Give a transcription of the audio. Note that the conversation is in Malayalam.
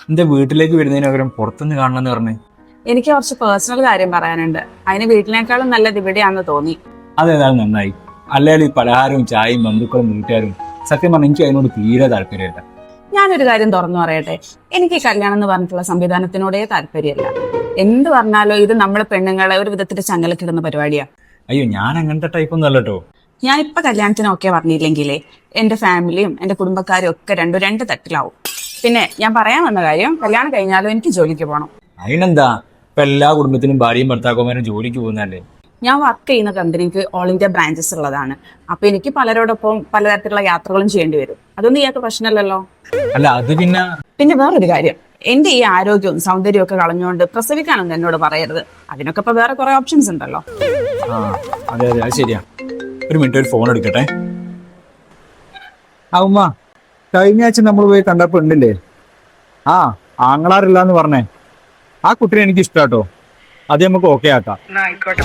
എന്റെ വീട്ടിലേക്ക് വരുന്നതിന് പകരം പുറത്തുനിന്ന് കാണണമെന്ന് പറഞ്ഞേ. എനിക്ക് കുറച്ച് പേഴ്സണൽ കാര്യം പറയാനുണ്ട്. അതിന് വീട്ടിനേക്കാളും നല്ലത് ഇവിടെയാണെന്ന് തോന്നി. അതേതായാലും നന്നായി. അല്ലെങ്കിൽ ഈ പലഹാരവും ചായയും ബന്ധുക്കളും വീട്ടുകാരും സത്യം പറഞ്ഞാൽ എനിക്ക് അതിനോട് തീരെ താല്പര്യമില്ല. ഞാനൊരു കാര്യം തുറന്നു പറയട്ടെ, എനിക്ക് ഈ കല്യാണം എന്ന് പറഞ്ഞിട്ടുള്ള സംവിധാനത്തിനോടേ താല്പര്യമില്ല. എന്ത് പറഞ്ഞാലോ ഇത് നമ്മളെ പെണ്ണുങ്ങളെ ഒരു വിധത്തിൽ ചങ്ങലക്കിടുന്ന പരിപാടിയാ. അയ്യോ, ഞാൻ അങ്ങനത്തെ ടൈപ്പൊന്നും അല്ല കേട്ടോ. ഞാനിപ്പോ കല്യാണത്തിനൊക്കെ പറഞ്ഞില്ലെങ്കിലേ എന്റെ ഫാമിലിയും എന്റെ കുടുംബക്കാരും ഒക്കെ രണ്ട് തട്ടിലാവും. പിന്നെ ഞാൻ പറയാൻ വന്ന കാര്യം, കല്യാണം കഴിഞ്ഞാലും എനിക്ക് ജോലിക്ക് പോകണം. അതിനെന്താ, ഇപ്പൊ എല്ലാ കുടുംബത്തിനും ഭാര്യയും ഭർത്താക്കന്മാരും ജോലിക്ക് പോകുന്നതല്ലേ. ഞാൻ വർക്ക് ചെയ്യുന്ന കമ്പനിക്ക് ഓൾ ഇന്ത്യ ബ്രാഞ്ചസ് ഉള്ളതാണ്. അപ്പൊ എനിക്ക് പലരോടൊപ്പം പലതരത്തിലുള്ള യാത്രകളും ചെയ്യേണ്ടി വരും. അതൊന്നും ഇയാൾക്ക് പ്രശ്നമല്ലല്ലോ. അല്ല അത് പിന്നെ വേറൊരു കാര്യം, എന്റെ ഈ ആരോഗ്യവും സൗന്ദര്യവും ഒക്കെ കളഞ്ഞുകൊണ്ട് പ്രസവിക്കാനൊന്നും എന്നോട് പറയരുത്. അതിനൊക്കെ ഇപ്പൊ വേറെ കുറെ ഓപ്ഷൻസ് ഉണ്ടല്ലോ. അതെ അതെ, അത് ശരിയാ. ഒരു മിനിറ്റ്, ഒരു ഫോൺ എടുക്കട്ടെ. ആ ഉമ്മ, കഴിഞ്ഞ ആഴ്ച നമ്മൾ പോയി കണ്ടപ്പോ ഉണ്ടില്ലേ, ആങ്ങളാറില്ലാന്ന് പറഞ്ഞേ, ആ കുട്ടീനെ എനിക്ക് ഇഷ്ടാട്ടോ. അത് നമുക്ക് ഓക്കെ ആക്കാം. ആയിക്കോട്ടെ.